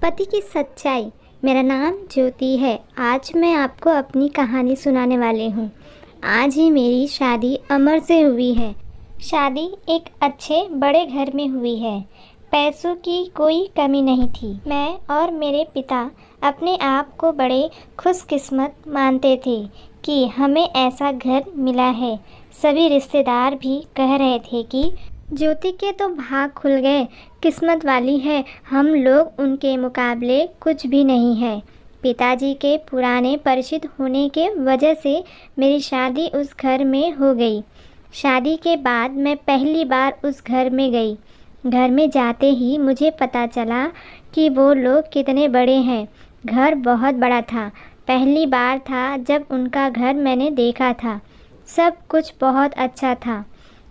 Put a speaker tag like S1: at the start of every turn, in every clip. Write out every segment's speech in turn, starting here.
S1: पति की सच्चाई। मेरा नाम ज्योति है। आज मैं आपको अपनी कहानी सुनाने वाली हूँ। आज ही मेरी शादी अमर से हुई है। शादी एक अच्छे बड़े घर में हुई है। पैसों की कोई कमी नहीं थी। मैं और मेरे पिता अपने आप को बड़े खुशकिस्मत मानते थे कि हमें ऐसा घर मिला है। सभी रिश्तेदार भी कह रहे थे कि ज्योति के तो भाग खुल गए, किस्मत वाली है। हम लोग उनके मुकाबले कुछ भी नहीं है। पिताजी के पुराने परिचित होने के वजह से मेरी शादी उस घर में हो गई। शादी के बाद मैं पहली बार उस घर में गई। घर में जाते ही मुझे पता चला कि वो लोग कितने बड़े हैं। घर बहुत बड़ा था। पहली बार था जब उनका घर मैंने देखा था। सब कुछ बहुत अच्छा था।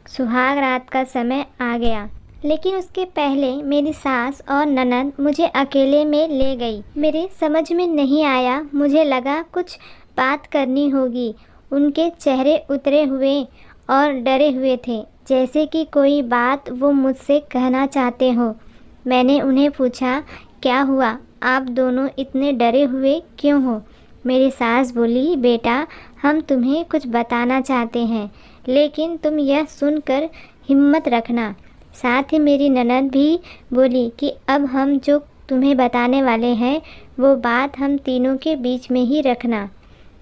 S1: सुहाग रात का समय आ गया, लेकिन उसके पहले मेरी सास और ननद मुझे अकेले में ले गई। मेरे समझ में नहीं आया। मुझे लगा कुछ बात करनी होगी। उनके चेहरे उतरे हुए और डरे हुए थे, जैसे कि कोई बात वो मुझसे कहना चाहते हो। मैंने उन्हें पूछा, क्या हुआ? आप दोनों इतने डरे हुए क्यों हो? मेरी सास बोली, बेटा, हम तुम्हें कुछ बताना चाहते हैं, लेकिन तुम यह सुनकर हिम्मत रखना। साथ ही मेरी ननद भी बोली कि अब हम जो तुम्हें बताने वाले हैं वो बात हम तीनों के बीच में ही रखना।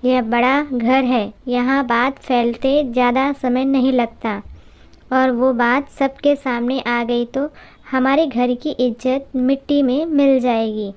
S1: यह बड़ा घर है, यहाँ बात फैलते ज़्यादा समय नहीं लगता, और वो बात सबके सामने आ गई तो हमारे घर की इज्जत मिट्टी में मिल जाएगी।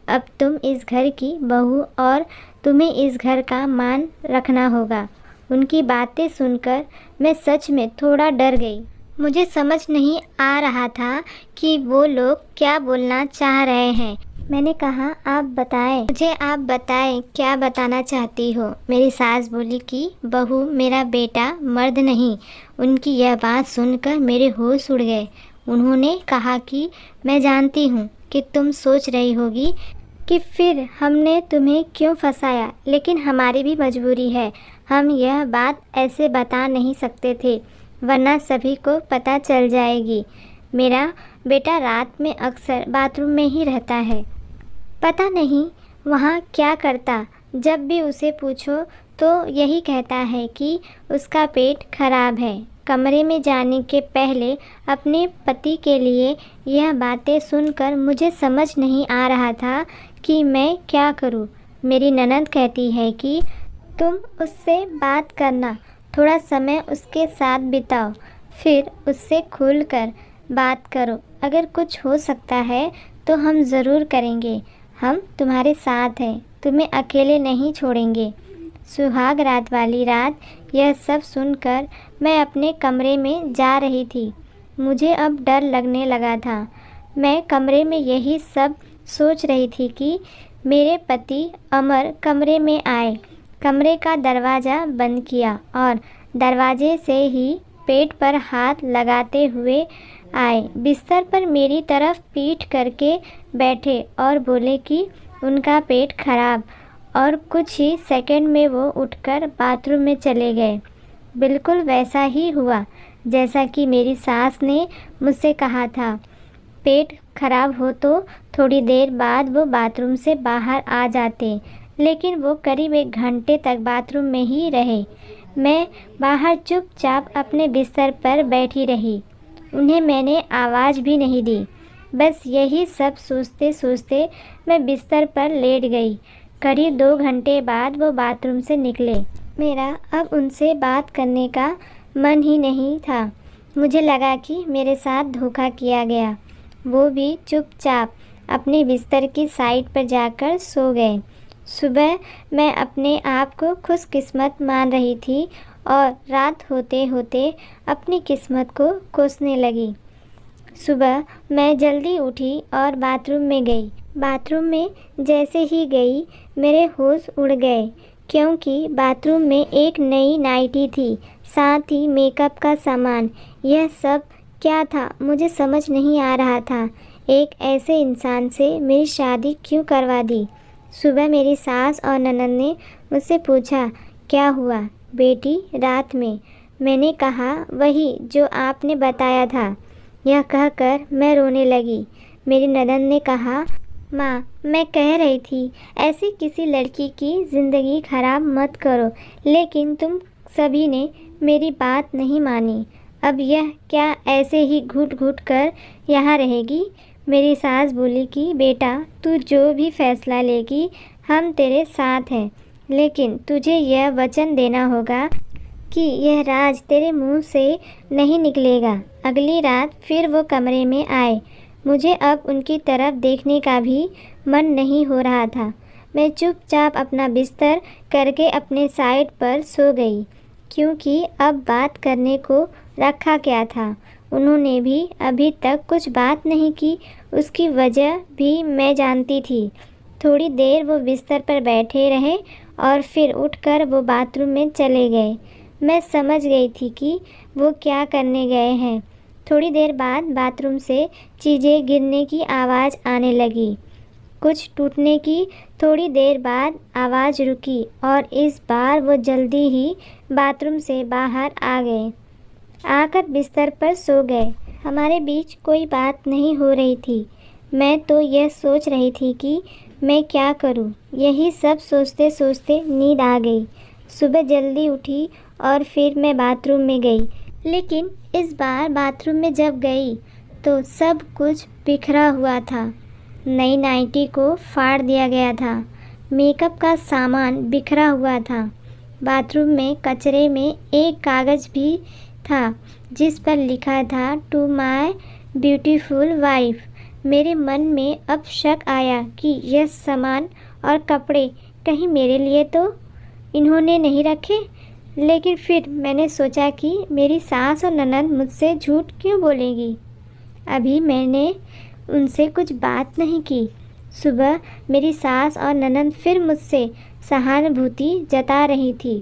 S1: अब तुम इस घर की बहू और तुम्हें इस घर का मान रखना होगा। उनकी बातें सुनकर मैं सच में थोड़ा डर गई। मुझे समझ नहीं आ रहा था कि वो लोग क्या बोलना चाह रहे हैं। मैंने कहा, आप बताएं, मुझे आप बताएं, क्या बताना चाहती हो? मेरी सास बोली कि बहू, मेरा बेटा मर्द नहीं। उनकी यह बात सुनकर मेरे होश उड़ गए। उन्होंने कहा कि मैं जानती हूँ कि तुम सोच रही होगी कि फिर हमने तुम्हें क्यों फंसाया, लेकिन हमारी भी मजबूरी है। हम यह बात ऐसे बता नहीं सकते थे, वरना सभी को पता चल जाएगी। मेरा बेटा रात में अक्सर बाथरूम में ही रहता है। पता नहीं वहाँ क्या करता। जब भी उसे पूछो तो यही कहता है कि उसका पेट खराब है। कमरे में जाने के पहले अपने पति के लिए यह बातें सुनकर मुझे समझ नहीं आ रहा था कि मैं क्या करूं। मेरी ननद कहती है कि तुम उससे बात करना, थोड़ा समय उसके साथ बिताओ, फिर उससे खुलकर बात करो। अगर कुछ हो सकता है तो हम ज़रूर करेंगे। हम तुम्हारे साथ हैं, तुम्हें अकेले नहीं छोड़ेंगे। सुहाग रात वाली रात यह सब सुनकर मैं अपने कमरे में जा रही थी। मुझे अब डर लगने लगा था। मैं कमरे में यही सब सोच रही थी कि मेरे पति अमर कमरे में आए, कमरे का दरवाज़ा बंद किया और दरवाजे से ही पेट पर हाथ लगाते हुए आए। बिस्तर पर मेरी तरफ पीठ करके बैठे और बोले कि उनका पेट खराब, और कुछ ही सेकंड में वो उठकर बाथरूम में चले गए। बिल्कुल वैसा ही हुआ जैसा कि मेरी सास ने मुझसे कहा था। पेट खराब हो तो थोड़ी देर बाद वो बाथरूम से बाहर आ जाते, लेकिन वो करीब 1 घंटे तक बाथरूम में ही रहे। मैं बाहर चुपचाप अपने बिस्तर पर बैठी रही। उन्हें मैंने आवाज़ भी नहीं दी। बस यही सब सोचते सोचते मैं बिस्तर पर लेट गई। करीब 2 घंटे बाद वो बाथरूम से निकले। मेरा अब उनसे बात करने का मन ही नहीं था। मुझे लगा कि मेरे साथ धोखा किया गया। वो भी चुपचाप अपने बिस्तर की साइड पर जाकर सो गए। सुबह मैं अपने आप को खुशकिस्मत मान रही थी और रात होते होते अपनी किस्मत को कोसने लगी। सुबह मैं जल्दी उठी और बाथरूम में गई। बाथरूम में जैसे ही गई मेरे होश उड़ गए, क्योंकि बाथरूम में एक नई नाइटी थी, साथ ही मेकअप का सामान। यह सब क्या था मुझे समझ नहीं आ रहा था। एक ऐसे इंसान से मेरी शादी क्यों करवा दी? सुबह मेरी सास और ननद ने मुझसे पूछा, क्या हुआ बेटी रात में? मैंने कहा, वही जो आपने बताया था। यह कहकर मैं रोने लगी। मेरी ननद ने कहा, माँ, मैं कह रही थी ऐसी किसी लड़की की ज़िंदगी खराब मत करो, लेकिन तुम सभी ने मेरी बात नहीं मानी। अब यह क्या ऐसे ही घुट घुट कर यहाँ रहेगी? मेरी सास बोली कि बेटा, तू जो भी फैसला लेगी हम तेरे साथ हैं, लेकिन तुझे यह वचन देना होगा कि यह राज तेरे मुंह से नहीं निकलेगा। अगली रात फिर वो कमरे में आए। मुझे अब उनकी तरफ देखने का भी मन नहीं हो रहा था। मैं चुपचाप अपना बिस्तर करके अपने साइड पर सो गई, क्योंकि अब बात करने को रखा क्या था। उन्होंने भी अभी तक कुछ बात नहीं की, उसकी वजह भी मैं जानती थी। थोड़ी देर वो बिस्तर पर बैठे रहे और फिर उठकर वो बाथरूम में चले गए। मैं समझ गई थी कि वो क्या करने गए हैं। थोड़ी देर बाद बाथरूम से चीज़ें गिरने की आवाज़ आने लगी, कुछ टूटने की। थोड़ी देर बाद आवाज़ रुकी और इस बार वो जल्दी ही बाथरूम से बाहर आ गए, आकर बिस्तर पर सो गए। हमारे बीच कोई बात नहीं हो रही थी। मैं तो यह सोच रही थी कि मैं क्या करूं। यही सब सोचते सोचते नींद आ गई। सुबह जल्दी उठी और फिर मैं बाथरूम में गई, लेकिन इस बार बाथरूम में जब गई तो सब कुछ बिखरा हुआ था। नई नाइटी को फाड़ दिया गया था, मेकअप का सामान बिखरा हुआ था। बाथरूम में कचरे में एक कागज़ भी था जिस पर लिखा था टू माय ब्यूटीफुल वाइफ। मेरे मन में अब शक आया कि यह सामान और कपड़े कहीं मेरे लिए तो इन्होंने नहीं रखे। लेकिन फिर मैंने सोचा कि मेरी सास और ननद मुझसे झूठ क्यों बोलेगी। अभी मैंने उनसे कुछ बात नहीं की। सुबह मेरी सास और ननद फिर मुझसे सहानुभूति जता रही थी।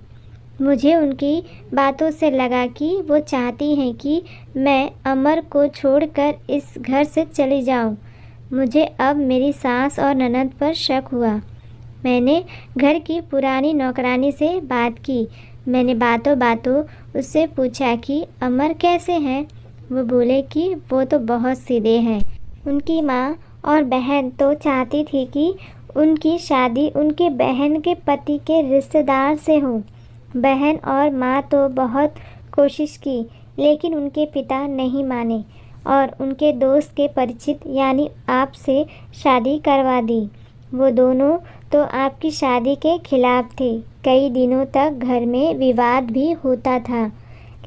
S1: मुझे उनकी बातों से लगा कि वो चाहती हैं कि मैं अमर को छोड़कर इस घर से चली जाऊं। मुझे अब मेरी सास और ननद पर शक हुआ। मैंने घर की पुरानी नौकरानी से बात की। मैंने बातों बातों उससे पूछा कि अमर कैसे हैं। वो बोले कि वो तो बहुत सीधे हैं। उनकी माँ और बहन तो चाहती थी कि उनकी शादी उनके बहन के पति के रिश्तेदार से हो। बहन और माँ तो बहुत कोशिश की, लेकिन उनके पिता नहीं माने और उनके दोस्त के परिचित यानी आपसे शादी करवा दी। वो दोनों तो आपकी शादी के खिलाफ थे। कई दिनों तक घर में विवाद भी होता था,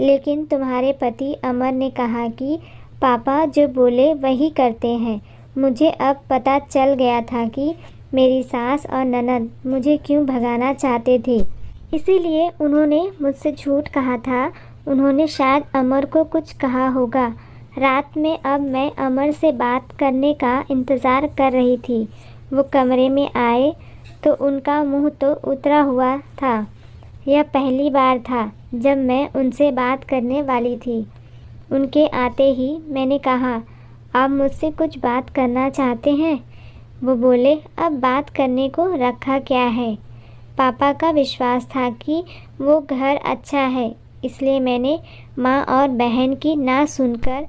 S1: लेकिन तुम्हारे पति अमर ने कहा कि पापा जो बोले वही करते हैं। मुझे अब पता चल गया था कि मेरी सास और ननद मुझे क्यों भगाना चाहते थे। इसीलिए उन्होंने मुझसे झूठ कहा था। उन्होंने शायद अमर को कुछ कहा होगा। रात में अब मैं अमर से बात करने का इंतज़ार कर रही थी। वो कमरे में आए तो उनका मुंह तो उतरा हुआ था। यह पहली बार था जब मैं उनसे बात करने वाली थी। उनके आते ही मैंने कहा, आप मुझसे कुछ बात करना चाहते हैं? वो बोले, अब बात करने को रखा क्या है। पापा का विश्वास था कि वो घर अच्छा है, इसलिए मैंने माँ और बहन की ना सुनकर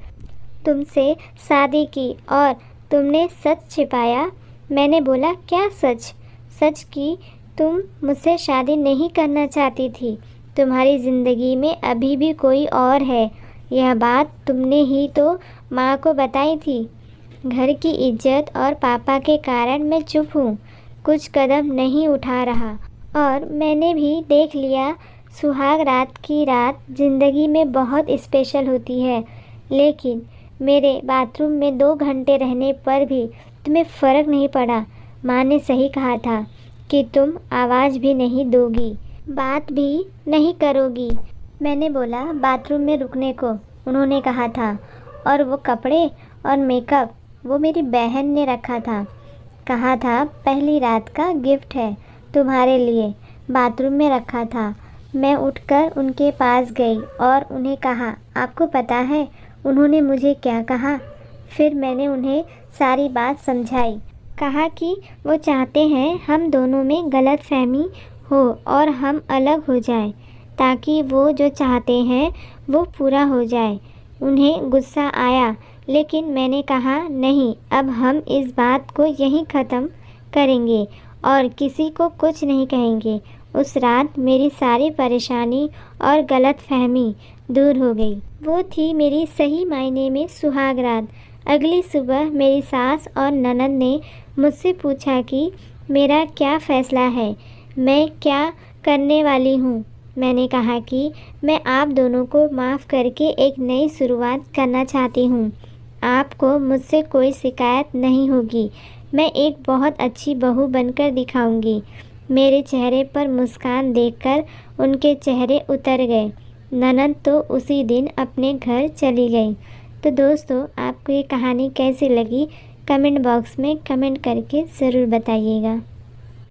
S1: तुमसे शादी की और तुमने सच छिपाया। मैंने बोला, क्या सच? सच कि तुम मुझसे शादी नहीं करना चाहती थी। तुम्हारी ज़िंदगी में अभी भी कोई और है। यह बात तुमने ही तो माँ को बताई थी। घर की इज्जत और पापा के कारण मैं चुप हूँ, कुछ कदम नहीं उठा रहा। और मैंने भी देख लिया, सुहाग रात की रात ज़िंदगी में बहुत स्पेशल होती है। लेकिन मेरे बाथरूम में 2 घंटे रहने पर भी तुम्हें फ़र्क नहीं पड़ा। माँ ने सही कहा था कि तुम आवाज़ भी नहीं दोगी, बात भी नहीं करोगी। मैंने बोला बाथरूम में रुकने को। उन्होंने कहा था, और वो कपड़े और मेकअप वो मेरी बहन ने रखा था। कहा था पहली रात का गिफ्ट है तुम्हारे लिए, बाथरूम में रखा था। मैं उठकर उनके पास गई और उन्हें कहा, आपको पता है उन्होंने मुझे क्या कहा? फिर मैंने उन्हें सारी बात समझाई। कहा कि वो चाहते हैं हम दोनों में गलतफहमी हो और हम अलग हो जाएं, ताकि वो जो चाहते हैं वो पूरा हो जाए। उन्हें गुस्सा आया लेकिन मैंने कहा नहीं, अब हम इस बात को यहीं ख़त्म करेंगे और किसी को कुछ नहीं कहेंगे। उस रात मेरी सारी परेशानी और गलतफहमी दूर हो गई। वो थी मेरी सही मायने में सुहाग रात। अगली सुबह मेरी सास और ननद ने मुझसे पूछा कि मेरा क्या फ़ैसला है, मैं क्या करने वाली हूँ। मैंने कहा कि मैं आप दोनों को माफ़ करके एक नई शुरुआत करना चाहती हूँ। आपको मुझसे कोई शिकायत नहीं होगी। मैं एक बहुत अच्छी बहू बनकर दिखाऊंगी। मेरे चेहरे पर मुस्कान देखकर उनके चेहरे उतर गए। ननद तो उसी दिन अपने घर चली गई। तो दोस्तों, आपको ये कहानी कैसी लगी कमेंट बॉक्स में कमेंट करके ज़रूर बताइएगा।